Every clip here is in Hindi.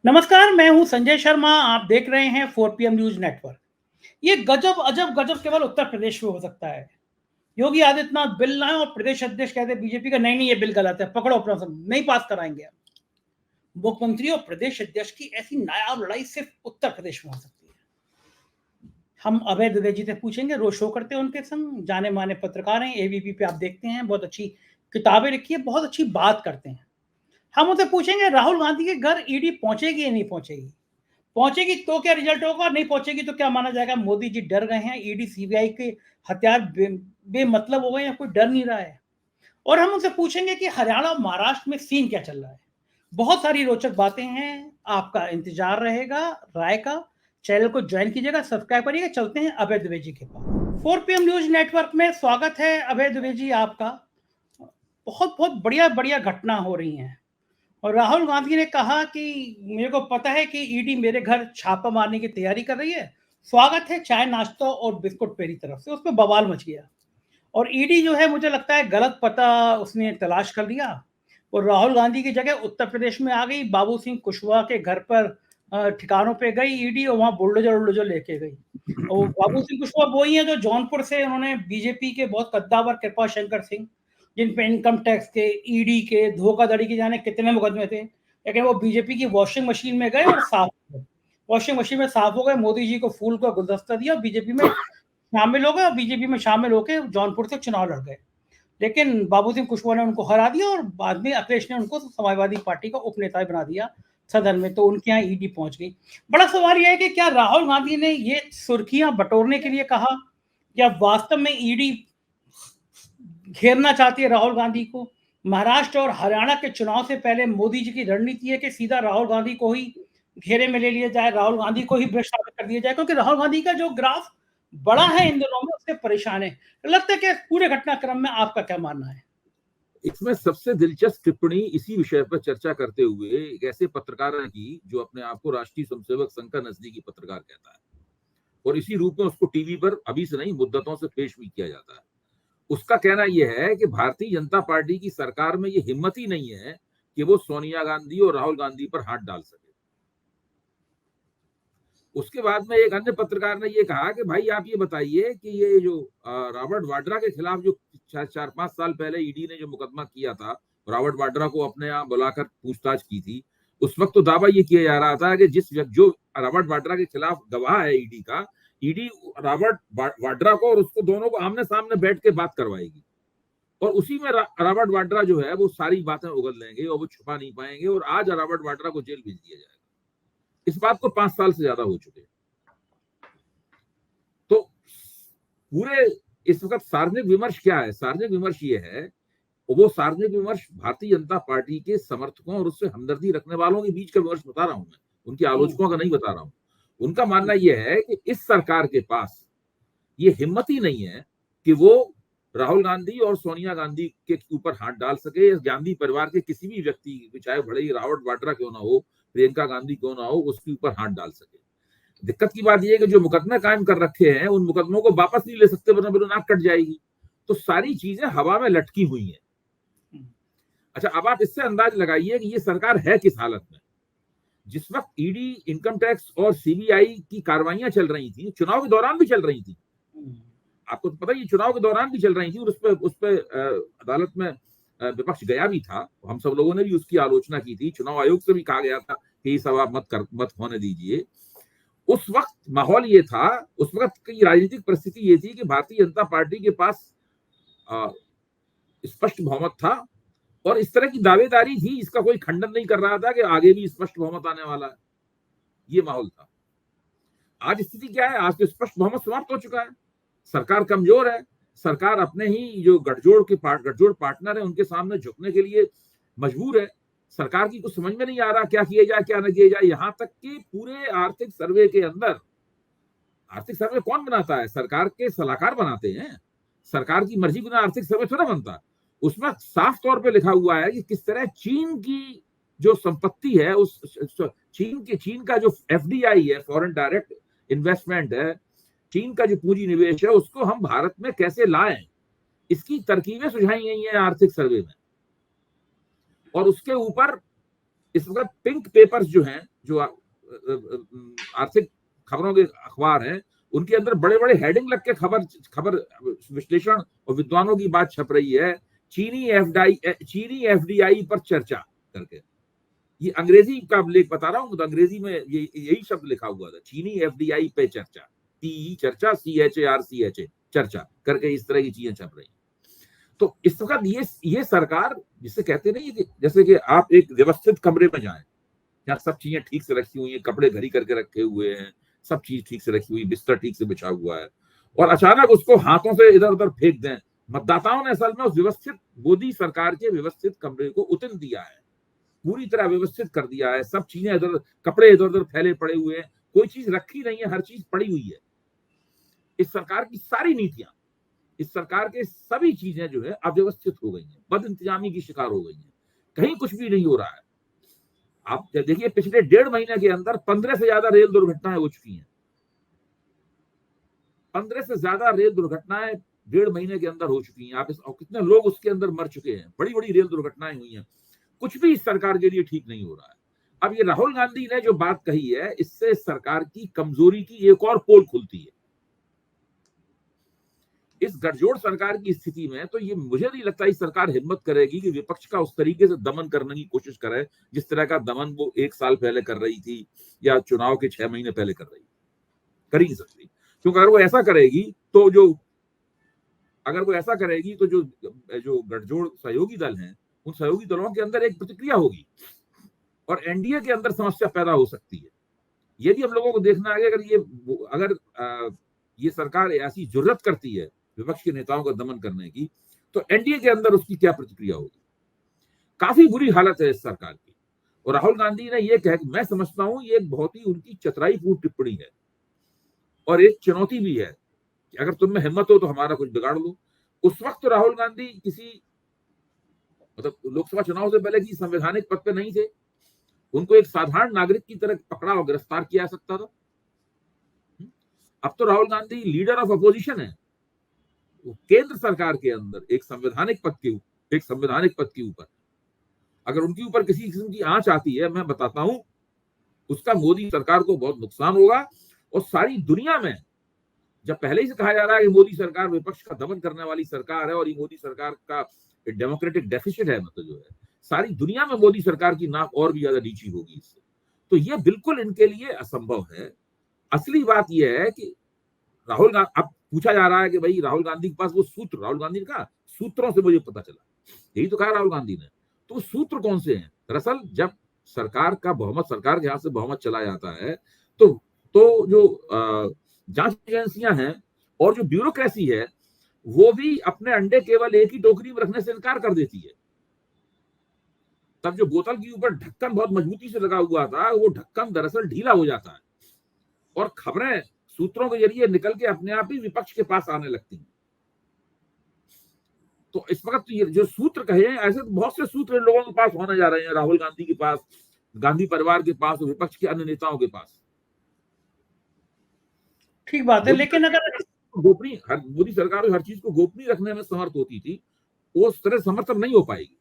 नमस्कार, मैं हूं संजय शर्मा। आप देख रहे हैं 4 PM न्यूज नेटवर्क। ये गजब अजब गजब केवल उत्तर प्रदेश में हो सकता है। योगी आदित्यनाथ बिल लाए और प्रदेश अध्यक्ष कहते हैं बीजेपी का नहीं नहीं ये बिल गलत है, पकड़ो अपना सब, नहीं पास कराएंगे हम। मुख्यमंत्री और प्रदेश अध्यक्ष की ऐसी नायाब लड़ाई सिर्फ उत्तर प्रदेश में हो सकती है। हम अभय द्विवेदी से पूछेंगे, रोज शो करते हैं उनके संग, जाने माने पत्रकार हैं, एबीपी पे आप देखते हैं, बहुत अच्छी किताबें लिखी है, बहुत अच्छी बात करते हैं। हम उनसे पूछेंगे राहुल गांधी के घर ईडी पहुंचेगी या नहीं पहुंचेगी, पहुंचेगी तो क्या रिजल्ट होगा, नहीं पहुंचेगी तो क्या माना जाएगा मोदी जी डर गए हैं, ईडी सीबीआई के हथियार बेमतलब हो गए हैं, कोई डर नहीं रहा है। और हम उनसे पूछेंगे कि हरियाणा और महाराष्ट्र में सीन क्या चल रहा है। बहुत सारी रोचक बातें हैं, आपका इंतजार रहेगा राय का। चैनल को ज्वाइन कीजिएगा, सब्सक्राइब करिएगा। चलते हैं अभय द्विवेदी के पास। 4 PM न्यूज नेटवर्क में स्वागत है अभय द्विवेदी आपका। बहुत बहुत बढ़िया बढ़िया घटना हो रही है और राहुल गांधी ने कहा कि मेरे को पता है कि ईडी मेरे घर छापा मारने की तैयारी कर रही है, स्वागत है चाय नाश्ता और बिस्कुट मेरी तरफ से। उसमें बवाल मच गया और ईडी जो है मुझे लगता है गलत पता उसने तलाश कर लिया और राहुल गांधी की जगह उत्तर प्रदेश में आ गई। बाबू सिंह कुशवाहा के घर पर ठिकानों पे गई ईडी और वहां बुलडोजर उल्डोजर लेके गई। और बाबू सिंह कुशवाहा वो ही है जो जौनपुर से उन्होंने बीजेपी के बहुत कद्दावर कृपा शंकर सिंह, जिन पे इनकम टैक्स के, ईडी के, धोखाधड़ी के जाने कितने मुकदमे थे, लेकिन वो बीजेपी की वॉशिंग मशीन में गए और साफ हो गए। वॉशिंग मशीन में साफ हो गए, मोदी जी को फूल का गुलदस्ता दिया, बीजेपी में शामिल हो गए और बीजेपी में शामिल होकर जौनपुर से चुनाव लड़ गए। लेकिन बाबू सिंह कुशवाहा ने उनको हरा दिया और बाद में अखिलेश ने उनको समाजवादी पार्टी का उपनेता बना दिया सदन में, तो उनके यहाँ ईडी पहुंच गई। बड़ा सवाल यह है कि क्या राहुल गांधी ने ये सुर्खियां बटोरने के लिए कहा या वास्तव में ईडी घेरना चाहती है राहुल गांधी को। महाराष्ट्र और हरियाणा के चुनाव से पहले मोदी जी की रणनीति है कि सीधा राहुल गांधी को ही घेरे में ले लिया जाए, राहुल गांधी को ही भ्रष्ट साबित कर दिया जाए, क्योंकि राहुल गांधी का जो ग्राफ बड़ा है इन दिनों में उससे परेशान है। लगता है कि पूरे घटनाक्रम में आपका क्या मानना है? इसमें सबसे दिलचस्प टिप्पणी इसी विषय पर चर्चा करते हुए एक ऐसे पत्रकार ने की जो अपने आप को राष्ट्रीय स्वयंसेवक संघ का नजदीकी पत्रकार कहता है और इसी रूप में उसको टीवी पर अभी से नहीं मुद्दतों से पेश भी किया जाता है। उसका कहना यह है कि भारतीय जनता पार्टी की सरकार में यह हिम्मत ही नहीं है कि वो सोनिया गांधी और राहुल गांधी पर हाथ डाल सके। उसके बाद में एक अन्य पत्रकार ने ये कहा कि भाई आप ये बताइए कि ये जो रॉबर्ट वाड्रा के खिलाफ जो 4-5 साल पहले ईडी ने जो मुकदमा किया था, रॉबर्ट वाड्रा को अपने यहाँ बुलाकर पूछताछ की थी, उस वक्त तो दावा ये किया जा रहा था कि जो रॉबर्ट वाड्रा के खिलाफ गवाह है ईडी का, ईडी रॉबर्ट वाड्रा को और उसको दोनों को आमने सामने बैठ के बात करवाएगी और उसी में रॉबर्ट वाड्रा जो है वो सारी बातें उगल लेंगे और वो छुपा नहीं पाएंगे और आज रॉबर्ट वाड्रा को जेल भेज दिया जाएगा। इस बात को 5 साल से ज्यादा हो चुके हैं। तो पूरे इस वक्त सार्वजनिक विमर्श क्या है? सार्वजनिक विमर्श ये है, वो सार्वजनिक विमर्श भारतीय जनता पार्टी के समर्थकों और उससे हमदर्दी रखने वालों के बीच का विमर्श बता रहा हूं मैं, उनके आलोचकों का नहीं बता रहा हूं। उनका मानना यह है कि इस सरकार के पास ये हिम्मत ही नहीं है कि वो राहुल गांधी और सोनिया गांधी के ऊपर हाथ डाल सके। गांधी परिवार के किसी भी व्यक्ति, चाहे भले ही रॉबर्ट वाड्रा क्यों ना हो, प्रियंका गांधी क्यों ना हो, उसके ऊपर हाथ डाल सके। दिक्कत की बात यह है कि जो मुकदमे कायम कर रखे हैं उन मुकदमों को वापस नहीं ले सकते, वरना मेरी नाक कट जाएगी। तो सारी चीजें हवा में लटकी हुई हैं। अच्छा, अब आप इससे अंदाज लगाइए कि ये सरकार है किस हालत में। जिस वक्त ईडी, इनकम टैक्स और सीबीआई की कार्रवाइयां चल रही थी, चुनाव के दौरान भी चल रही थी, आपको तो पता ही, चुनाव के दौरान भी चल रही थी और उस पर अदालत में विपक्ष गया भी था। हम सब लोगों ने भी उसकी आलोचना की थी, चुनाव आयोग से भी कहा गया था कि ये सब आप मत होने दीजिए। उस वक्त माहौल ये था, उस वक्त की राजनीतिक परिस्थिति ये थी कि भारतीय जनता पार्टी के पास स्पष्ट बहुमत था और इस तरह की दावेदारी थी, इसका कोई खंडन नहीं कर रहा था कि आगे भी स्पष्ट बहुमत आने वाला है। ये माहौल था। आज स्थिति क्या है? आज तो स्पष्ट बहुमत समाप्त हो चुका है, सरकार कमजोर है, सरकार अपने ही जो गठजोड़ पार्टनर है उनके सामने झुकने के लिए मजबूर है। सरकार की कुछ समझ में नहीं आ रहा क्या किया जाए क्या न किया जाए। यहां तक कि पूरे आर्थिक सर्वे के अंदर, आर्थिक सर्वे कौन बनाता है? सरकार के सलाहकार बनाते हैं। सरकार की मर्जी बिना आर्थिक सर्वे थोड़ा बनता। उसमें साफ तौर पे लिखा हुआ है कि किस तरह चीन की जो संपत्ति है, उस चीन का जो एफडीआई है, फॉरेन डायरेक्ट इन्वेस्टमेंट है, चीन का जो पूंजी निवेश है, उसको हम भारत में कैसे लाएं, इसकी तरकीबें सुझाई गई हैं आर्थिक सर्वे में। और उसके ऊपर इस वक्त पिंक पेपर्स जो हैं, जो आर्थिक खबरों के अखबार हैं, उनके अंदर बड़े बड़े हेडिंग लग के खबर विश्लेषण और विद्वानों की बात छप रही है, चीनी एफडीआई पर चर्चा करके। ये अंग्रेजी का लेख बता रहा हूं, तो अंग्रेजी में यही शब्द लिखा हुआ था, चीनी एफडीआई पे चर्चा, टी चर्चा, CHARCHA चर्चा करके इस तरह की चीजें छप रही। तो इस वक्त ये सरकार, जिसे कहते नहीं कि जैसे कि आप एक व्यवस्थित कमरे में जाएं, जहाँ सब चीजें ठीक से रखी हुई हैं, कपड़े घड़ी करके रखे हुए हैं, सब चीज ठीक से रखी हुई, बिस्तर ठीक से बिछा हुआ है, और अचानक उसको हाथों से इधर उधर फेंक दें। मतदाताओं ने असल में उस व्यवस्थित मोदी सरकार के व्यवस्थित कमरे को उतन दिया है, पूरी तरह व्यवस्थित कर दिया है। सब चीजें इधर, कपड़े इधर उधर फैले पड़े हुए हैं, कोई चीज रखी नहीं है, हर चीज पड़ी हुई है। इस सरकार की सारी नीतियां, इस सरकार के सभी चीजें जो है अव्यवस्थित हो गई हैं, बद इंतजामी की शिकार हो गई हैं, कहीं कुछ भी नहीं हो रहा है। आप देखिए, पिछले 1.5 महीने के अंदर 15 से ज्यादा रेल दुर्घटनाएं हो चुकी हैं। 15 से ज्यादा रेल दुर्घटनाएं 1.5 महीने के अंदर हो चुकी हैं। आप कितने लोग उसके अंदर मर चुके हैं, बड़ी बड़ी रेल दुर्घटनाएं हुई हैं। कुछ भी इस सरकार के लिए ठीक नहीं हो रहा है। अब ये राहुल गांधी ने जो बात कही है, इससे सरकार की कमजोरी की एक और पोल खुलती है। इस गठजोड़ सरकार की स्थिति में तो ये मुझे नहीं लगता इस सरकार हिम्मत करेगी कि विपक्ष का उस तरीके से दमन करने की कोशिश करे जिस तरह का दमन वो 1 साल पहले कर रही थी, या चुनाव के 6 महीने पहले कर रही थी। कर ही नहीं सकती, क्योंकि अगर वो ऐसा करेगी तो जो गठजोड़ सहयोगी दल हैं, उन सहयोगी दलों के अंदर एक प्रतिक्रिया होगी और एनडीए के अंदर समस्या पैदा हो सकती है। ये भी हम लोगों को देखना है कि अगर ये सरकार ऐसी जुर्रत करती है विपक्ष के नेताओं का दमन करने की, तो एनडीए के अंदर उसकी क्या प्रतिक्रिया होगी। काफी बुरी हालत है इस सरकार की। और राहुल गांधी ने यह कहा कि मैं समझता हूं ये एक बहुत ही उनकी चतुराईपूर्ण टिप्पणी है और एक चुनौती भी है कि अगर तुम में हिम्मत हो तो हमारा कुछ बिगाड़ लो। उस वक्त तो राहुल गांधी लोकसभा चुनाव से पहले की संवैधानिक पद पे नहीं थे, उनको एक साधारण नागरिक की तरह पकड़ा और गिरफ्तार किया जा सकता था। अब तो Rahul Gandhi leader of opposition है, केंद्र सरकार के अंदर एक संवैधानिक पद के ऊपर अगर उनके ऊपर किसी किस्म की आंच आती है, मैं बताता हूं उसका मोदी सरकार को बहुत नुकसान होगा। और सारी दुनिया में, जब पहले ही से कहा जा रहा है कि मोदी सरकार विपक्ष का दमन करने वाली सरकार है और ये मोदी सरकार का डेमोक्रेटिक डेफिसिट है, मतलब जो है सारी दुनिया में मोदी सरकार की नाक और भी ज्यादा नीची होगी इससे, तो ये बिल्कुल इनके लिए असंभव है। असली बात यह है कि राहुल गांधी, अब पूछा जा रहा है कि भाई राहुल गांधी के पास वो सूत्र, राहुल गांधी ने कहा सूत्रों से मुझे पता चला, यही तो कहा राहुल गांधी ने। तो सूत्र कौन से हैं? दरअसल जब सरकार के हाथ से बहुमत चला जाता है तो जो जांच एजेंसियां हैं और जो ब्यूरोक्रेसी है, वो भी अपने अंडे केवल एक ही टोकरी में रखने से इनकार कर देती है। तब जो बोतल के ऊपर ढक्कन बहुत मजबूती से लगा हुआ था, वो ढक्कन दरअसल ढीला हो जाता है और खबरें सूत्रों के जरिए निकल के अपने आप ही विपक्ष के पास आने लगती हैं। तो इस वक्त ये जो सूत्र कहे हैं, ऐसे तो बहुत से सूत्र लोगों के पास होने जा रहे हैं, राहुल गांधी के पास, गांधी परिवार के पास और विपक्ष के अन्य नेताओं के पास। ठीक बात है, लेकिन अगर मोदी सरकार हर चीज को गोपनीय रखने में समर्थ होती थी, वो उस तरह समर्थन नहीं हो पाएगी।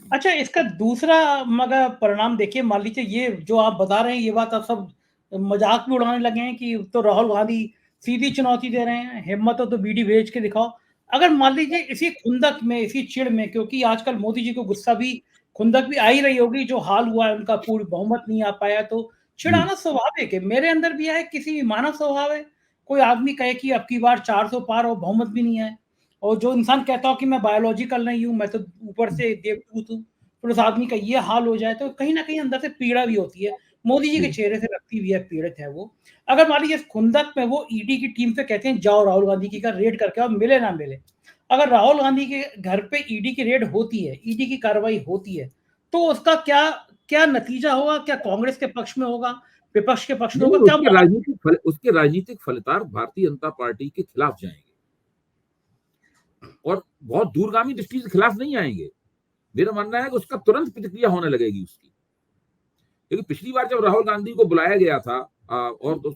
अच्छा, इसका दूसरा मगर परिणाम देखिए, मान लीजिए ये जो आप बता रहे हैं ये बात आप सब मजाक में उड़ाने लगे हैं कि तो राहुल गांधी सीधी चुनौती दे रहे हैं, हिम्मत हो तो बीडी भेज के दिखाओ। अगर मान लीजिए इसी खुंदक में, इसी चिड़ में, क्योंकि आजकल मोदी जी को गुस्सा भी, खुंदक भी आ ही रही होगी, जो हाल हुआ है उनका, पूरी बहुमत नहीं आ पाया, तो चिढ़ाना स्वाभाविक है। मेरे अंदर भी है, किसी भी मानव स्वभाव है। कोई आदमी कहे कि अब की बार 400 पार और बहुमत भी नहीं है, और जो इंसान कहता हो कि मैं बायोलॉजिकल नहीं हूँ, मैं तो ऊपर से देवदूत हूँ, फिर उस आदमी का ये हाल हो जाए तो कहीं ना कहीं अंदर से पीड़ा भी होती है। मोदी जी के चेहरे से लगती भी है, पीड़ित है वो। अगर मान लीजिए खुंदक में वो ईडी की टीम से कहते हैं जाओ राहुल गांधी की का रेड करके और मिले ना मिले, अगर राहुल गांधी के घर पे ईडी की रेड होती है, ईडी की कार्रवाई होती है, तो उसका क्या क्या नतीजा होगा? क्या कांग्रेस के पक्ष में होगा, विपक्ष के पक्ष में होगा? क्या उसके राजनीतिक फलितार्थ भारतीय जनता पार्टी के खिलाफ जाएंगे और बहुत दूरगामी दृष्टि से खिलाफ नहीं आएंगे। मेरा मानना है कि उसका तुरंत प्रतिक्रिया होने लगेगी उसकी, क्योंकि पिछली बार जब राहुल गांधी को बुलाया गया था और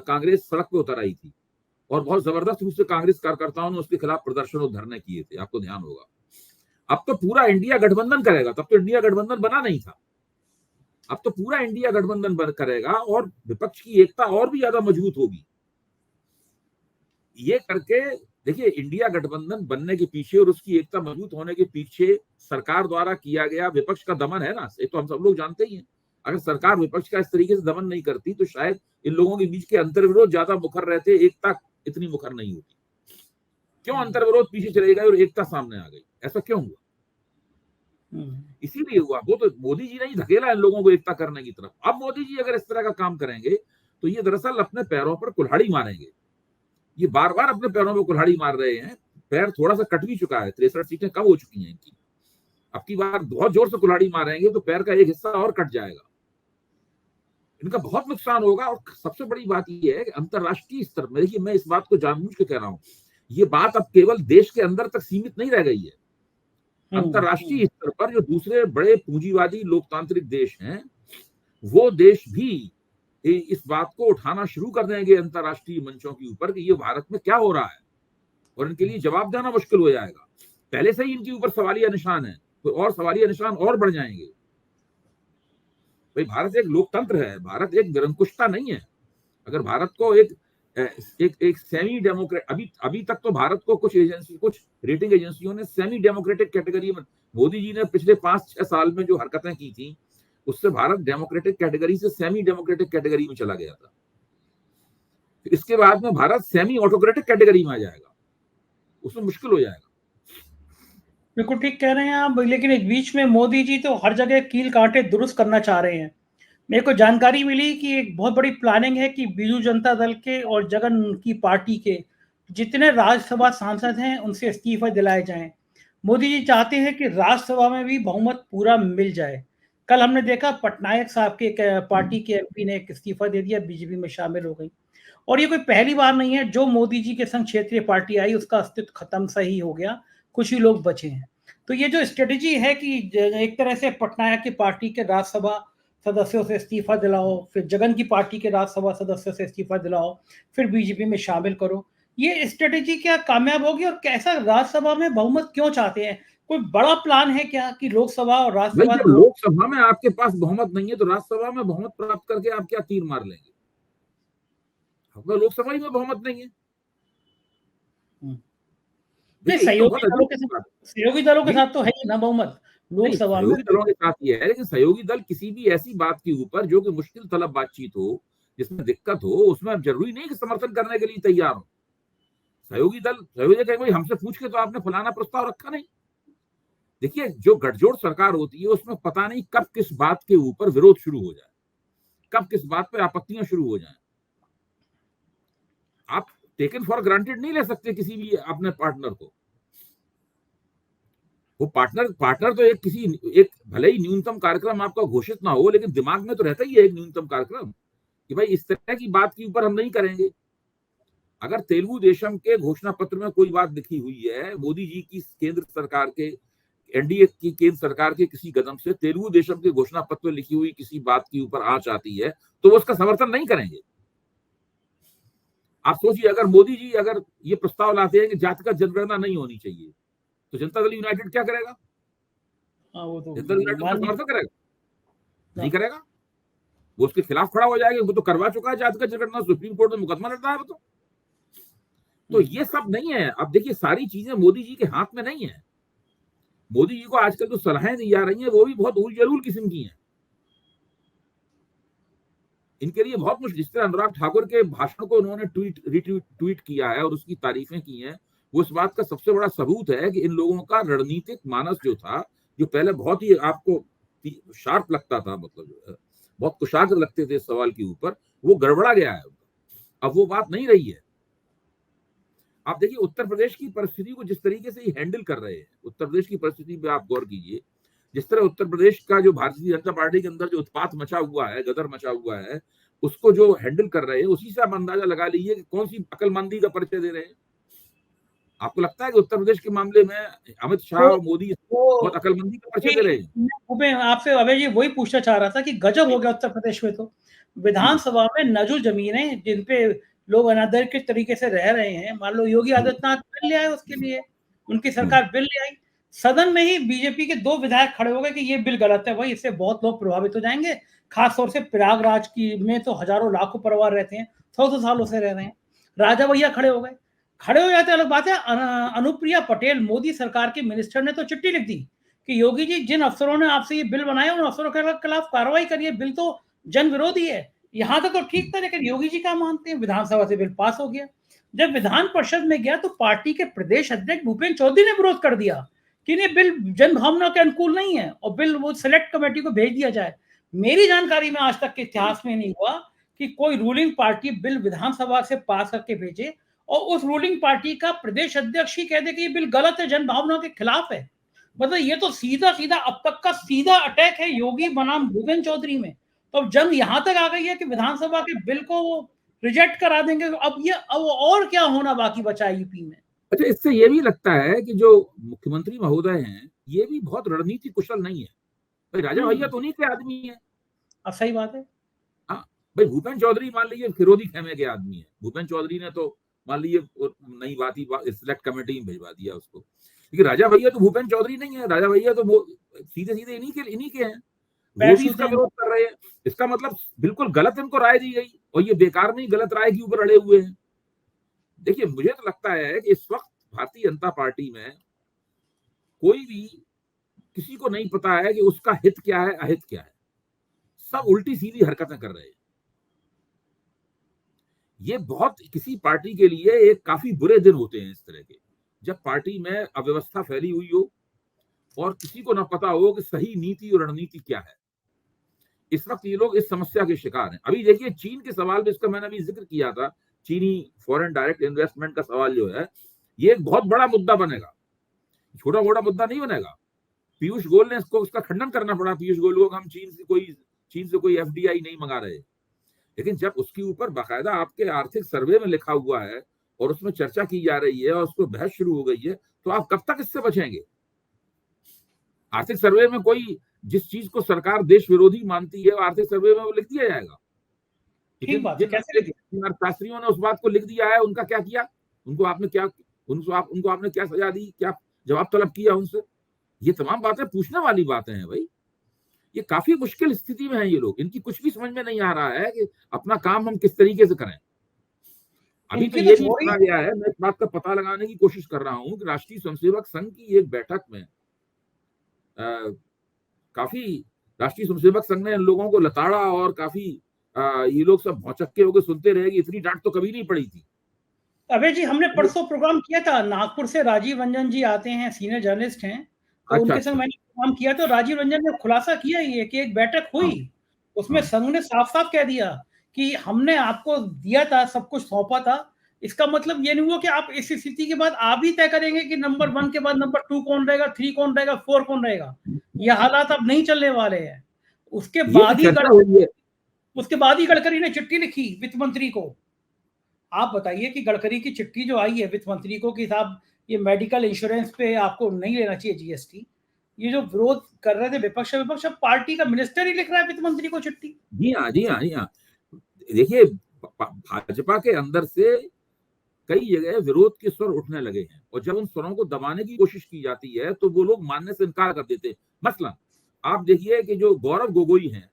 कांग्रेस सड़क पे उतर आई थी और बहुत जबरदस्त रूप से कांग्रेस कार्यकर्ताओं ने उसके खिलाफ प्रदर्शन और धरने किए थे, आपको ध्यान होगा। अब तो पूरा इंडिया गठबंधन करेगा, तब तो इंडिया गठबंधन बना नहीं था, अब तो पूरा इंडिया गठबंधन करेगा और विपक्ष की एकता और भी ज्यादा मजबूत होगी। ये करके देखिए, इंडिया गठबंधन बनने के पीछे और उसकी एकता मजबूत होने के पीछे सरकार द्वारा किया गया विपक्ष का दमन है ना, ये तो हम सब लोग जानते ही हैं। अगर सरकार विपक्ष का इस तरीके से दमन नहीं करती तो शायद इन लोगों के बीच के अंतर्विरोध ज्यादा मुखर रहते, एकता इतनी मुखर नहीं होती। क्यों अंतर्विरोध पीछे चले गए और एकता सामने आ गई? ऐसा क्यों हुआ? इसीलिए हुआ। वो तो मोदी जी ने ही धकेला इन लोगों को एकता करने की तरफ। अब मोदी जी अगर इस तरह का काम करेंगे तो ये दरअसल अपने पैरों पर कुल्हाड़ी मारेंगे। ये बार बार अपने पैरों पर कुल्हाड़ी मार रहे हैं। पैर थोड़ा सा कट भी चुका है, 63 सीटें कम हो चुकी हैं इनकी। अब की बार बहुत जोर से कुल्हाड़ी मारेंगे तो पैर का एक हिस्सा और कट जाएगा, इनका बहुत नुकसान होगा। और सबसे बड़ी बात यह है कि अंतरराष्ट्रीय स्तर में, देखिए मैं इस बात को जानबूझ के कह रहा हूं, ये बात अब केवल देश के अंदर तक सीमित नहीं रह गई है। अंतरराष्ट्रीय स्तर पर जो दूसरे बड़े पूंजीवादी लोकतांत्रिक देश हैं, वो देश भी इस बात को उठाना शुरू कर देंगे अंतरराष्ट्रीय मंचों के ऊपर कि ये भारत में क्या हो रहा है, और इनके लिए जवाब देना मुश्किल हो जाएगा। पहले से ही इनके ऊपर सवालिया निशान है, तो और सवालिया निशान और बढ़ जाएंगे। भाई भारत एक लोकतंत्र है, भारत एक निरंकुशता नहीं है। अगर भारत को एक सेमी डेमोक्रेट, अभी तक तो भारत को कुछ रेटिंग एजेंसियों ने सेमी डेमोक्रेटिक कैटेगरी में, मोदी जी ने पिछले 5-6 साल में जो हरकतें की थी उससे भारत डेमोक्रेटिक कैटेगरी से सेमी डेमोक्रेटिक कैटेगरी में चला गया था। इसके बाद में भारत सेमी ऑटोक्रेटिक कैटेगरी में आ जाएगा, उसमें मुश्किल हो जाएगा। बिल्कुल ठीक कह रहे हैं आप, लेकिन एक बीच में मोदी जी तो हर जगह कील कांटे दुरुस्त करना चाह रहे हैं। मेरे को जानकारी मिली कि एक बहुत बड़ी प्लानिंग है कि बीजू जनता दल के और जगन की पार्टी के जितने राज्यसभा सांसद हैं उनसे इस्तीफा दिलाए जाएं। मोदी जी चाहते हैं कि राज्यसभा में भी बहुमत पूरा मिल जाए। कल हमने देखा पटनायक साहब के पार्टी के एमपी ने एक इस्तीफा दे दिया, बीजेपी में शामिल हो गई। और ये कोई पहली बार नहीं है, जो मोदी जी के संग क्षेत्रीय पार्टी आई उसका अस्तित्व खत्म सही हो गया, कुछ ही लोग बचे हैं। तो ये जो स्ट्रेटेजी है कि एक तरह से पटनायक की पार्टी के राज्यसभा सदस्यों से इस्तीफा दिलाओ, फिर जगन की पार्टी के राज्यसभा सदस्यों से इस्तीफा दिलाओ, फिर बीजेपी में शामिल करो, ये स्ट्रेटेजी क्या कामयाब होगी? और कैसा राज्यसभा में बहुमत क्यों चाहते हैं? कोई बड़ा प्लान है क्या कि लोकसभा और राज्यसभा जब लोकसभा में आपके पास बहुमत नहीं है तो राज्यसभा में बहुमत प्राप्त करके आप क्या तीर मार लेंगे? आपका लोकसभा ही में बहुमत नहीं है। सहयोगी दलों के साथ तो है ही ना बहुमत लोकसभा में। सहयोगी दलों के साथ ये है, लेकिन सहयोगी दल किसी भी ऐसी बात के ऊपर जो कि मुश्किल तलब बातचीत हो, जिसमें दिक्कत हो, उसमें अब जरूरी नहीं कि समर्थन करने के लिए तैयार हो। सहयोगी दल कहेंगे भाई हमसे पूछ के तो आपने फलाना प्रस्ताव रखा नहीं। देखिए, जो गठजोड़ सरकार होती है उसमें पता नहीं कब किस बात के ऊपर विरोध शुरू हो जाए, कब किस बात पर आपत्तियां शुरू हो जाए। आप टेकन फॉर ग्रांटेड नहीं ले सकते किसी भी अपने पार्टनर को। वो पार्टनर तो एक भले ही न्यूनतम कार्यक्रम आपका घोषित ना हो, लेकिन दिमाग में तो रहता ही है एक न्यूनतम कार्यक्रम कि भाई इस तरह की बात के ऊपर हम नहीं करेंगे। अगर तेलुगु देशम के घोषणा पत्र में कोई बात लिखी हुई है, मोदी जी की केंद्र सरकार के, एनडीए की केंद्र सरकार के किसी कदम से तेलुगु देशम के घोषणा पत्र में लिखी हुई किसी बात के ऊपर आंच आती है तो वो उसका समर्थन नहीं करेंगे। आप सोचिए, अगर मोदी जी अगर ये प्रस्ताव लाते हैं कि जातिगत जनगणना नहीं होनी चाहिए तो जनता दल यूनाइटेड क्या करेगा? वो तो जनता दल यूनाइटेड का समर्थन करेगा? नहीं करेगा, वो उसके खिलाफ खड़ा हो जाएगा। वो तो करवा चुका है जातिगत जनगणना, सुप्रीम कोर्ट में मुकदमा लड़ रहा है वो तो ये सब नहीं है। अब देखिए, सारी चीजें मोदी जी के हाथ में नहीं है। मोदी जी को आजकल जो सलाहें दी जा रही हैं वो भी बहुत उल जलूल किस्म की हैं। इनके लिए बहुत मुश्किल, जिस तरह अनुराग ठाकुर के भाषण को उन्होंने ट्वीट किया है और उसकी तारीफें की हैं, वो इस बात का सबसे बड़ा सबूत है कि इन लोगों का रणनीतिक मानस जो था, जो पहले बहुत ही आपको शार्प लगता था, मतलब बहुत कुशाग्र लगते थे इस सवाल के ऊपर, वो गड़बड़ा गया है। अब वो बात नहीं रही है। आप देखिए उत्तर प्रदेश की परिस्थिति को जिस तरीके से हैंडल कर रहे हैं, उत्तर प्रदेश की परिस्थिति पे आप गौर कीजिए। जिस तरह उत्तर प्रदेश का जो भारतीय जनता पार्टी के अंदर जो उत्पात मचा हुआ है, गदर मचा हुआ है, उसको जो हैंडल कर रहे हैं, उसी से आप अंदाजा लगा लीजिए कि कौन सी अकलमंदी का परिचय दे रहे हैं। आपको लगता है कि उत्तर प्रदेश के मामले में अमित शाह और मोदी बहुत अकलमंदी का परिचय दे रहे हैं? मैं आपसे अभय जी वही पूछना चाह रहा था कि गजब हो गया उत्तर प्रदेश में, तो विधानसभा में नजुल जमीनें जिनपे लोग अनादर के तरीके से रह रहे हैं, मान लो योगी आदित्यनाथ बिल ले आए, उसके लिए उनकी सरकार बिल ले आई, सदन में ही बीजेपी के 2 विधायक खड़े हो गए कि ये बिल गलत है भाई, इससे बहुत लोग प्रभावित हो जाएंगे। खास तौर से प्रयागराज की में तो हजारों लाखों परिवार रहते हैं, 100 सालों से रह रहे हैं। राजा भैया खड़े हो गए। खड़े हो जाते अलग बात है। अनुप्रिया पटेल मोदी सरकार के मिनिस्टर ने तो चिट्ठी लिख दी कि योगी जी, जिन अफसरों ने आपसे ये बिल बनाया उन अफसरों के खिलाफ कार्रवाई करिए, बिल तो जन विरोधी है। यहां तक तो ठीक था, लेकिन योगी जी क्या मानते हैं, विधानसभा से बिल पास हो गया। जब विधान परिषद में गया तो पार्टी के प्रदेश अध्यक्ष भूपेन्द्र चौधरी ने विरोध कर दिया कि ये बिल जन भावना के अनुकूल नहीं है और बिल वो सिलेक्ट कमेटी को भेज दिया जाए। मेरी जानकारी में आज तक के इतिहास में नहीं हुआ कि कोई रूलिंग पार्टी बिल विधानसभा से पास करके भेजे और उस रूलिंग पार्टी का प्रदेश अध्यक्ष ही कह दे कि ये बिल गलत है, जन भावना के खिलाफ है। मतलब ये तो सीधा सीधा अब तक का सीधा अटैक है योगी बनाम भूपेन्द्र चौधरी में। तो अब जंग यहां तक आ गई है कि विधानसभा के बिल को वो रिजेक्ट करा देंगे। अब और क्या होना बाकी बचा है यूपी में। अच्छा, इससे ये भी लगता है कि जो मुख्यमंत्री महोदय हैं ये भी बहुत रणनीति कुशल नहीं है। भाई राजा भैया तो उन्हीं के आदमी है। अब सही बात है। हाँ, भाई भूपेन्द्र चौधरी मान लीजिए फिरोदी खेमे के आदमी है। भूपेन्द्र चौधरी ने तो मान लीजिए नई बात ही सिलेक्ट कमेटी में भिजवा दिया उसको, लेकिन राजा भैया तो भूपेन्द्र चौधरी नहीं है। राजा भैया तो सीधे सीधे इन्हीं के हैं। वो भी इसका विरोध कर रहे हैं। इसका मतलब बिल्कुल गलत इनको राय दी गई और ये बेकार नहीं गलत राय के ऊपर अड़े हुए हैं। देखिए, मुझे तो लगता है कि इस वक्त भारतीय जनता पार्टी में कोई भी किसी को नहीं पता है कि उसका हित क्या है, अहित क्या है। सब उल्टी सीधी हरकतें कर रहे हैं। ये बहुत किसी पार्टी के लिए एक काफी बुरे दिन होते हैं इस तरह के, जब पार्टी में अव्यवस्था फैली हुई हो और किसी को ना पता हो कि सही नीति और रणनीति क्या है। इस वक्त ये लोग इस समस्या के शिकार हैं। अभी देखिए, चीन के सवाल में, इसका मैंने अभी जिक्र किया था, चीनी फॉरेन डायरेक्ट इन्वेस्टमेंट का सवाल जो है ये एक बहुत बड़ा मुद्दा बनेगा, छोटा मोटा मुद्दा नहीं बनेगा। पीयूष गोयल ने इसका खंडन करना पड़ा। पीयूष गोयल को हम चीन से कोई एफडीआई नहीं मंगा रहे, लेकिन जब उसके ऊपर बाकायदा आपके आर्थिक सर्वे में लिखा हुआ है और उसमें चर्चा की जा रही है और उसको बहस शुरू हो गई है, तो आप कब तक इससे बचेंगे। आर्थिक सर्वे में कोई जिस चीज को सरकार देश विरोधी मानती है आर्थिक सर्वे में वो लिख दिया जाएगा। ठीक बात है। जिन अर्थशास्त्रियों ने उस बात को लिख दिया है उनका क्या किया, उनको आपने क्या सजा दी, क्या जवाब तलब किया उनसे। ये तमाम बातें पूछने वाली बातें हैं भाई। ये काफी मुश्किल स्थिति में है ये लोग। इनकी कुछ भी समझ में नहीं आ रहा है कि अपना काम हम किस तरीके से करें। अभी तो ये भी सुना गया है, मैं इस बात का पता लगाने की कोशिश कर रहा हूं कि राष्ट्रीय स्वयंसेवक संघ की एक बैठक में काफी राष्ट्रीय स्वयंसेवक संघ ने इन लोगों को लताड़ा और काफी ये लोग सब भौचक्के होकर सुनते रहे कि इतनी डांट तो कभी नहीं पड़ी थी। अबे जी, हमने परसों प्रोग्राम किया था, नागपुर से राजीव रंजन जी आते हैं, सीनियर जर्नलिस्ट हैं, तो उनके संग मैंने प्रोग्राम किया। तो राजीव रंजन ने खुलासा किया ये कि एक बैठक हुई, उसमें संघ ने साफ साफ कह दिया कि हमने आपको दिया था, सब कुछ सौंपा था। इसका मतलब ये नहीं हुआ कि आप इस स्थिति के बाद आप ही तय करेंगे कि नंबर 1 के बाद नंबर 2 कौन रहेगा, 3 कौन रहेगा, 4 कौन रहेगा। ये हालात अब नहीं चलने वाले हैं। उसके बाद ही गडकरी ने चिट्ठी लिखी वित्त मंत्री को। आप बताइए कि गडकरी की चिट्ठी जो आई है वित्त मंत्री को कि साहब ये मेडिकल इंश्योरेंस पे आपको नहीं लेना चाहिए जीएसटी, ये जो विरोध कर रहे थे विपक्ष अब पार्टी का मिनिस्टर ही लिख रहा है वित्त मंत्री को चिट्ठी। जी हाँ। देखिए, भाजपा के अंदर से कई जगह विरोध के स्वर उठने लगे हैं और जब उन स्वरों को दबाने की कोशिश की जाती है तो वो लोग मानने से इनकार कर देते हैं। मसलन आप देखिए कि जो गौरव गोगोई हैं,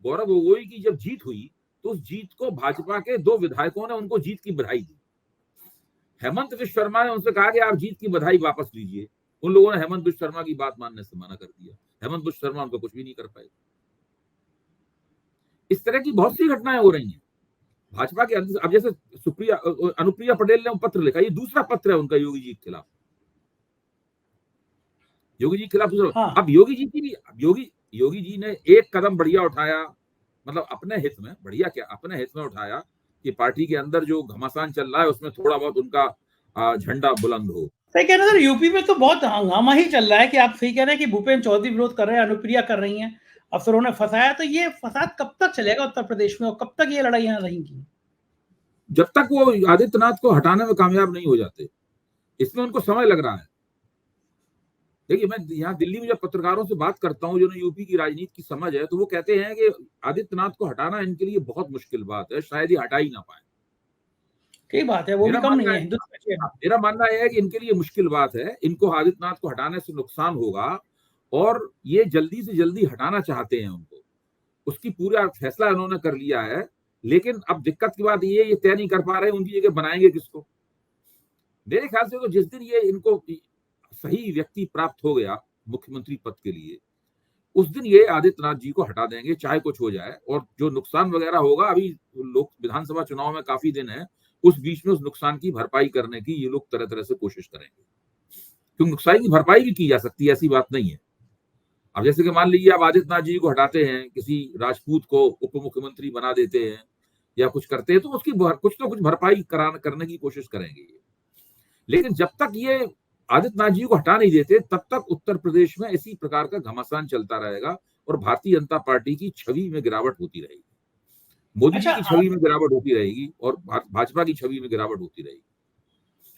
गौरव गोगोई की जब जीत हुई तो उस जीत को भाजपा के 2 विधायकों ने उनको जीत की बधाई दी। हेमंत विश्व शर्मा ने उनसे कहा कि आप जीत की बधाई वापस लीजिए। उन लोगों ने हेमंत विश्व शर्मा की बात मानने से मना कर दिया। हेमंत विश्व शर्मा उनको कुछ भी नहीं कर पाए। इस तरह की बहुत सी घटनाएं हो रही हैं भाजपा के अंदर। अब जैसे अनुप्रिया पटेल ने पत्र लिखा, ये दूसरा पत्र है उनका योगी जी के खिलाफ। हाँ। अब योगी जी ने एक कदम बढ़िया उठाया, मतलब अपने हित में, बढ़िया क्या अपने हित में उठाया कि पार्टी के अंदर जो घमासान चल रहा है उसमें थोड़ा बहुत उनका झंडा बुलंद हो। सही कह रहे हैं सर, यूपी में तो बहुत हंगामा ही चल रहा है कि आप सही कह रहे हैं कि भूपेन्द्र चौधरी विरोध कर रहे हैं, अनुप्रिया कर रही हैं, अफसरों ने फंसाया। तो ये फसाद कब तक चलेगा उत्तर प्रदेश में और कब तक ये लड़ाइयां रहेंगी? जब तक वो आदित्यनाथ को हटाने में कामयाब नहीं हो जाते। इसमें उनको समय लग रहा है। देखिए, मैं यहाँ दिल्ली में जब पत्रकारों से बात करता हूँ जिन्हें यूपी की राजनीति की समझ है, तो वो कहते हैं कि आदित्यनाथ को हटाना इनके लिए बहुत मुश्किल बात है, शायद ये हटा ही ना पाए। सही बात है, वो भी मेरा कम नहीं मानना है है हिंदुत्व। मेरा मानना है कि इनके लिए मुश्किल बात है, इनको आदित्यनाथ को हटाने से नुकसान होगा और ये जल्दी से जल्दी हटाना चाहते हैं उनको, उसकी पूरा फैसला इन्होंने कर लिया है। लेकिन अब दिक्कत की बात ये तय नहीं कर पा रहे उनकी जगह बनाएंगे किसको। मेरे ख्याल से तो जिस दिन ये इनको सही व्यक्ति प्राप्त हो गया मुख्यमंत्री पद के लिए, उस दिन ये आदित्यनाथ जी को हटा देंगे, चाहे कुछ हो जाए। और जो नुकसान वगैरह होगा, अभी लोग विधानसभा चुनाव में काफी दिन है, उस बीच में उस नुकसान की भरपाई करने की ये लोग तरह तरह से कोशिश करेंगे, क्योंकि नुकसान की भरपाई भी की जा सकती है, ऐसी बात नहीं है। अब जैसे कि मान लीजिए आप आदित्यनाथ जी को हटाते हैं, किसी राजपूत को उप मुख्यमंत्री बना देते हैं या कुछ करते हैं, तो उसकी कुछ तो कुछ भरपाई करने की कोशिश करेंगे। लेकिन जब तक ये आदित्यनाथ जी को हटा नहीं देते, तब तक उत्तर प्रदेश में इसी प्रकार का घमासान चलता रहेगा और भारतीय जनता पार्टी की छवि में गिरावट होती रहेगी, मोदी जी अच्छा की छवि में गिरावट होती रहेगी और भाजपा की छवि में गिरावट होती रहेगी।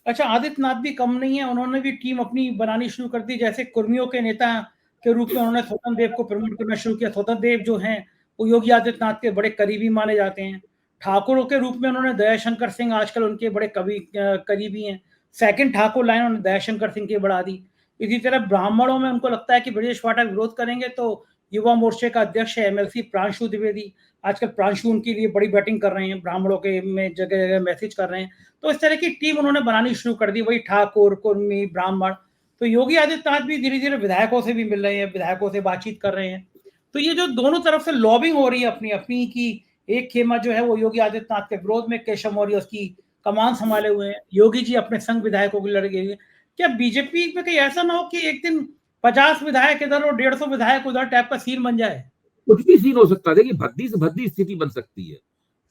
अच्छा, आदित्यनाथ भी कम नहीं है, उन्होंने भी टीम अपनी बनानी शुरू कर दी। जैसे कुर्मियों के नेता के रूप में उन्होंने स्वतंत्र देव को प्रमोट करना शुरू किया। स्वतंत्र देव जो हैं वो योगी आदित्यनाथ के बड़े करीबी माने जाते हैं। ठाकुरों के रूप में उन्होंने दयाशंकर सिंह आजकल उनके बड़े करीबी हैं। सेकंड ठाकुर लाइन उन्होंने दयाशंकर सिंह की बढ़ा दी। इसी तरह ब्राह्मणों में उनको लगता है कि ब्रजेश पाठक विरोध करेंगे, तो युवा मोर्चे का अध्यक्ष है एमएलसी प्रांशु द्विवेदी। आजकल प्रांशु उनके लिए बड़ी बैटिंग कर रहे हैं, ब्राह्मणों के में जगह जगह मैसेज कर रहे हैं। तो इस तरह की टीम उन्होंने बनानी शुरू कर दी, वही ठाकुर, कुर्मी, ब्राह्मण। तो योगी आदित्यनाथ भी धीरे धीरे विधायकों से भी मिल रहे हैं, विधायकों से बातचीत कर रहे हैं। तो ये जो दोनों तरफ से लॉबिंग हो रही है अपनी अपनी की, एक खेमा जो है वो योगी आदित्यनाथ के विरोध में, केशव मौर्य उसकी कमान संभाले हुए हैं, योगी जी अपने संग विधायकों की लड़ गए। क्या बीजेपी में कहीं ऐसा ना हो कि एक दिन 50 विधायक इधर और 150 विधायक उधर टाइप का सीन बन जाए? कुछ भी सीन हो सकता है, देखिए भद्दी से भद्दी स्थिति बन सकती है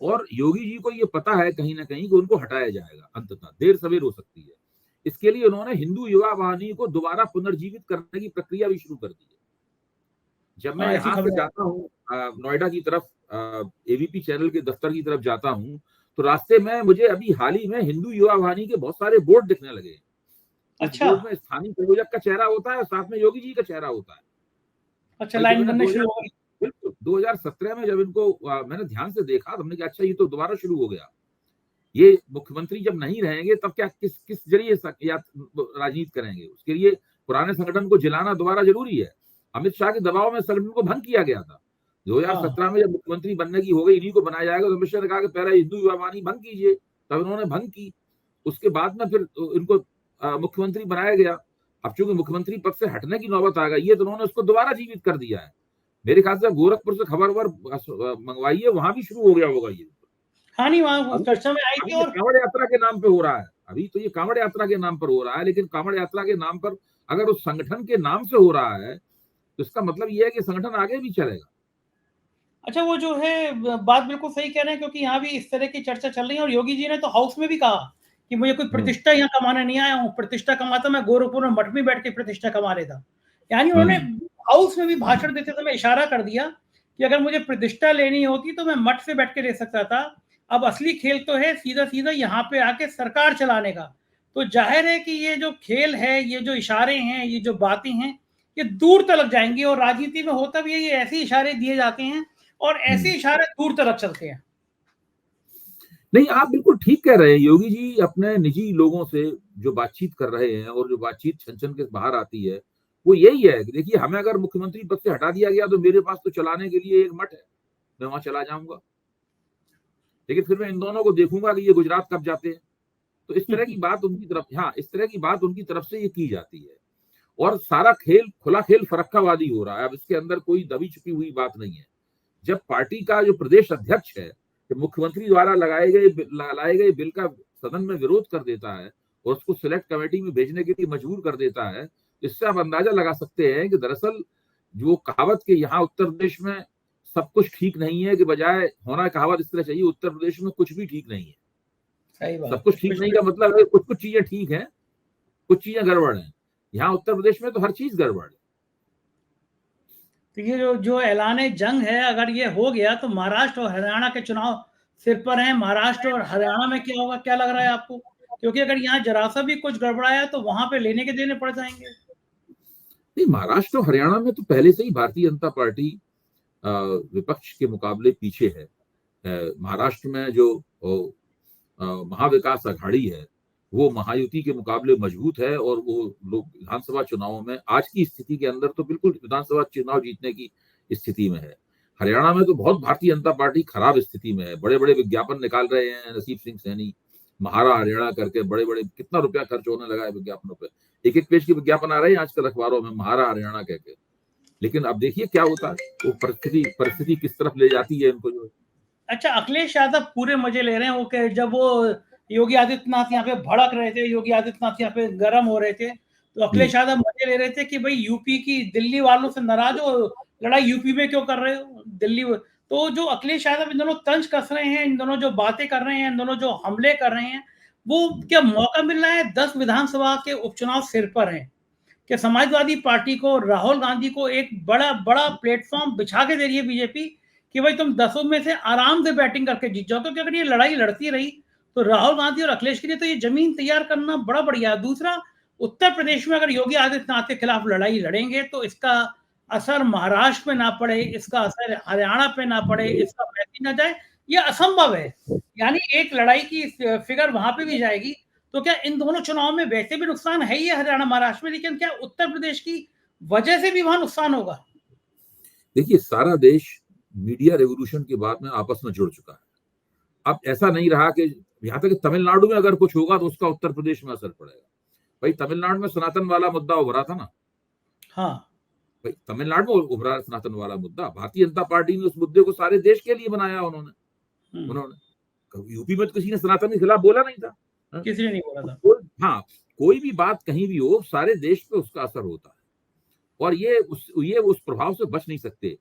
और योगी जी को ये पता है कहीं ना कहीं कि उनको हटाया जाएगा, अंततः देर सवेर हो सकती है। इसके लिए उन्होंने हिंदू युवा वाहिनी को दोबारा पुनर्जीवित करने की प्रक्रिया भी शुरू कर दी है। जब मैं ऐसी यहाँ से खबर है। जाता हूँ नोएडा की तरफ, एबीपी चैनल के दफ्तर की तरफ जाता हूँ, तो रास्ते में मुझे अभी हाल ही में हिंदू युवा वाहिनी के बहुत सारे बोर्ड दिखने लगे। उस अच्छा बोर्ड में स्थानीय संयोजक का चेहरा होता है और साथ में योगी जी का चेहरा होता है। अच्छा, बल्कि लाइन मैंने बनने शुरू हो गई। बिल्कुल 2017 में जब इनको मैंने ध्यान से देखा, तो हमने कहा अच्छा ये तो दोबारा शुरू हो गया। ये मुख्यमंत्री जब नहीं रहेंगे तब क्या किस किस जरिए राजनीति करेंगे, उसके लिए पुराने संगठन को जिलाना दोबारा जरूरी है। अमित शाह के दबाव में संगठन को भंग किया गया था। 2017 में जब मुख्यमंत्री बनने की हो गई, इन्हीं को बनाया जाएगा, तो अमित शाह ने कहा कि पहले हिंदू युवा वाहिनी भंग कीजिए, तब इन्होंने भंग की। उसके बाद में फिर इनको मुख्यमंत्री बनाया गया। अब चूंकि मुख्यमंत्री पद से हटने की नौबत आ गई है, तो उन्होंने उसको दोबारा जीवित कर दिया है। मेरे ख्याल से गोरखपुर से खबर मंगवाइए, वहां भी शुरू हो गया होगा ये। हाँ नहीं, वहां अभी चर्चा में आई अभी थी। ये और कांवड़ यात्रा के नाम पे हो रहा है, अभी तो ये कांवड़ यात्रा के नाम पर हो रहा है, लेकिन कांवड़ यात्रा के नाम पर अगर उस संगठन के नाम से हो रहा है, तो इसका मतलब ये है कि संगठन आगे भी चलेगा। अच्छा, वो जो है बात बिल्कुल सही कह रहे हैं, क्योंकि यहाँ भी इस तरह की चर्चा चल रही है। और योगी जी ने तो हाउस में भी कहा कि मुझे कोई प्रतिष्ठा यहाँ कमाने नहीं आया हूँ, प्रतिष्ठा कमाता मैं गोरखपुर में मठ में बैठ के प्रतिष्ठा कमा लेता। यानी उन्होंने हाउस में भी भाषण देते समय इशारा कर दिया कि अगर मुझे प्रतिष्ठा लेनी होती तो मैं मठ से बैठ के ले सकता था। अब असली खेल तो है सीधा सीधा यहाँ पे आके सरकार चलाने का। तो जाहिर है कि ये जो खेल है, ये जो इशारे हैं, ये जो बातें हैं, ये दूर तक जाएंगी। और राजनीति में होता भी है, ये ऐसे इशारे दिए जाते हैं और ऐसे इशारे दूर तरफ चलते हैं। नहीं, आप बिल्कुल ठीक कह रहे हैं। योगी जी अपने निजी लोगों से जो बातचीत कर रहे हैं और जो बातचीत छन छन के बाहर आती है, वो यही है कि देखिए हमें अगर मुख्यमंत्री पद से हटा दिया गया तो मेरे पास तो चलाने के लिए एक मठ है, मैं वहां चला जाऊंगा, लेकिन फिर मैं इन दोनों को देखूंगा कि ये गुजरात कब जाते हैं। तो इस तरह की बात उनकी तरफ, हाँ, इस तरह की बात उनकी तरफ से ये की जाती है। और सारा खेल खुला खेल फरक्कावादी हो रहा है। अब इसके अंदर कोई दबी छुपी हुई बात नहीं है। जब पार्टी का जो प्रदेश अध्यक्ष है, कि मुख्यमंत्री द्वारा लाए गए बिल का सदन में विरोध कर देता है और उसको सिलेक्ट कमेटी में भेजने के लिए मजबूर कर देता है, इससे आप अंदाजा लगा सकते हैं कि दरअसल जो कहावत के यहाँ उत्तर प्रदेश में सब कुछ ठीक नहीं है, कि बजाय होना कहावत इस तरह चाहिए, उत्तर प्रदेश में कुछ भी ठीक नहीं है। सही बात सब कुछ ठीक नहीं का मतलब है कुछ कुछ चीजें ठीक है, कुछ चीजें गड़बड़ है। यहाँ उत्तर प्रदेश में तो हर चीज गड़बड़ है। तो ये जो जो ऐलान जंग है, अगर ये हो गया तो महाराष्ट्र और हरियाणा के चुनाव सिर पर हैं। महाराष्ट्र और हरियाणा में क्या होगा, क्या लग रहा है आपको? क्योंकि अगर यहाँ जरा सा भी कुछ गड़बड़ाया तो वहां पे लेने के देने पड़ जाएंगे। नहीं, महाराष्ट्र और हरियाणा में तो पहले से ही भारतीय जनता पार्टी विपक्ष के मुकाबले पीछे है। महाराष्ट्र में जो महाविकास अघाड़ी है वो महायुति के मुकाबले मजबूत है, और वो लोग विधानसभा चुनावों में आज की स्थिति के अंदर तो बिल्कुल विधानसभा चुनाव जीतने की स्थिति में है। हरियाणा में तो बहुत भारतीय जनता पार्टी खराब स्थिति में है, बड़े बड़े विज्ञापन निकाल रहे हैं नसीब सिंह सैनी, महारा हरियाणा करके बड़े बड़े, कितना रुपया खर्च होने लगा है विज्ञापनों पे, एक एक पेज के विज्ञापन आ रहे हैं आजकल अखबारों में महारा हरियाणा कहके। लेकिन अब देखिए क्या होता है, वो परिस्थिति किस तरफ ले जाती है इनको जो। अच्छा, अखिलेश यादव पूरे मजे ले रहे हैं, वो कि जब वो योगी आदित्यनाथ यहाँ पे भड़क रहे थे, योगी आदित्यनाथ यहाँ पे गर्म हो रहे थे, तो अखिलेश यादव मजे ले रहे थे कि भाई यूपी की दिल्ली वालों से नाराज हो, लड़ाई यूपी में क्यों कर रहे हो, दिल्ली। तो जो अखिलेश यादव इन दोनों तंज कस रहे हैं, इन दोनों जो बातें कर रहे हैं, इन दोनों जो हमले कर रहे हैं, वो क्या मौका मिल रहा है? 10 विधानसभा के उपचुनाव सिर पर हैं कि समाजवादी पार्टी को, राहुल गांधी को एक बड़ा बड़ा प्लेटफॉर्म बिछा के दे रही है बीजेपी कि भाई तुम 10 में से आराम से बैटिंग करके जीत जाओ। क्योंकि अगर ये लड़ाई लड़ती रही तो राहुल गांधी और अखिलेश के लिए तो ये जमीन तैयार करना बड़ा बढ़िया। दूसरा, उत्तर प्रदेश में अगर योगी आदित्यनाथ के खिलाफ लड़ाई लड़ेंगे तो इसका असर महाराष्ट्र में ना पड़े, इसका असर हरियाणा पे ना पड़े, इसका मैसेज ना जाए, ये असंभव है। यानी एक लड़ाई की फिगर वहां पे भी जाएगी। तो क्या इन दोनों चुनाव में वैसे भी नुकसान है ही है हरियाणा महाराष्ट्र में, लेकिन क्या उत्तर प्रदेश की वजह से भी वहां नुकसान होगा? देखिए, सारा देश मीडिया रेवोल्यूशन के बाद में आपस में जुड़ चुका है। अब ऐसा नहीं रहा कि यहाँ तक कि तमिलनाडु में अगर कुछ होगा तो उसका उत्तर प्रदेश में असर पड़ेगा। भाई तमिलनाडु में सनातन वाला मुद्दा उभरा था ना, हाँ, भाई तमिलनाडु में उभरा सनातन वाला मुद्दा, भारतीय जनता पार्टी ने उस मुद्दे को सारे देश के लिए बनाया उन्होंने यूपी में तो किसी ने सनातन के खिलाफ बोला नहीं था। किसी ने नहीं बोला था। हाँ, कोई भी बात कहीं भी हो सारे देश पे उसका असर होता है, और ये उस प्रभाव से बच नहीं सकते।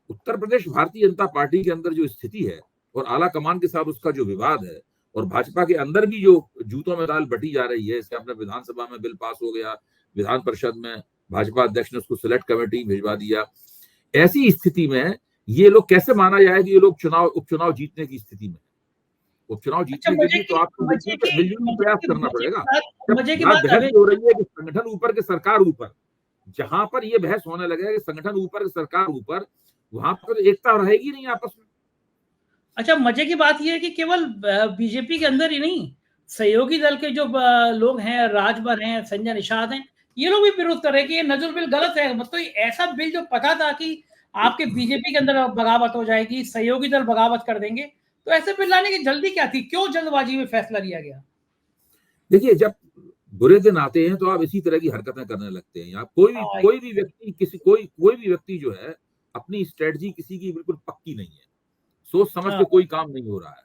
उत्तर प्रदेश भारतीय जनता पार्टी के अंदर जो स्थिति है और आला कमान के साथ उसका जो विवाद है, और भाजपा के अंदर भी जो जूतों में दाल बटी जा रही है, इसके अपने विधानसभा में बिल पास हो गया, विधान परिषद में भाजपा अध्यक्ष ने उसको सिलेक्ट कमेटी भिजवा दिया। ऐसी स्थिति में ये लोग कैसे माना जाए कि ये लोग उपचुनाव जीतने की स्थिति में, उपचुनाव जीतने के लिए तो आपको मिलजुल प्रयास करना पड़ेगा। मजे की बात बात बहस हो रही है कि संगठन ऊपर के सरकार ऊपर, जहां पर ये बहस होने लगेगा कि संगठन ऊपर के सरकार ऊपर, वहां पर एकता रहेगी नहीं आपस में। अच्छा, मजे की बात यह है कि केवल बीजेपी के अंदर ही नहीं, सहयोगी दल के जो लोग हैं, राजभर हैं, संजय निषाद हैं, ये लोग भी विरोध कर रहे हैं कि ये नजर बिल गलत है। मतलब ऐसा बिल जो पता था कि आपके बीजेपी के अंदर बगावत हो जाएगी, सहयोगी दल बगावत कर देंगे, तो ऐसे बिल लाने की जल्दी क्या थी? क्यों जल्दबाजी में फैसला लिया गया? देखिए, जब बुरे दिन आते हैं तो आप इसी तरह की हरकतें करने लगते हैं। आप कोई भी व्यक्ति जो है, अपनी स्ट्रेटजी किसी की बिल्कुल पक्की नहीं है, सोच समझ के कोई काम नहीं हो रहा है,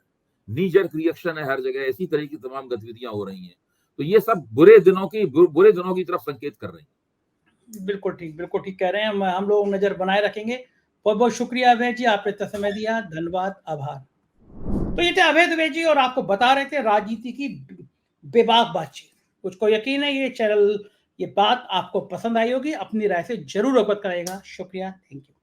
नी जर्क रिएक्शन है हर जगह, इसी तरह की तमाम गतिविधियां हो रही हैं। तो ये सब बुरे दिनों की तरफ संकेत कर रही हैं। बिल्कुल ठीक कह रहे हैं। हम लोग नजर बनाए रखेंगे। बहुत बहुत शुक्रिया अभय जी, आपने इतना समय दिया, धन्यवाद, आभार। तो ये थे अभय द्विवेदी जी, और आपको बता रहे थे राजनीति की बेबाक बातचीत। मुझको यकीन है ये चैनल, ये बात आपको पसंद आई होगी, अपनी राय से जरूर अवगत कराएगा। शुक्रिया, थैंक यू।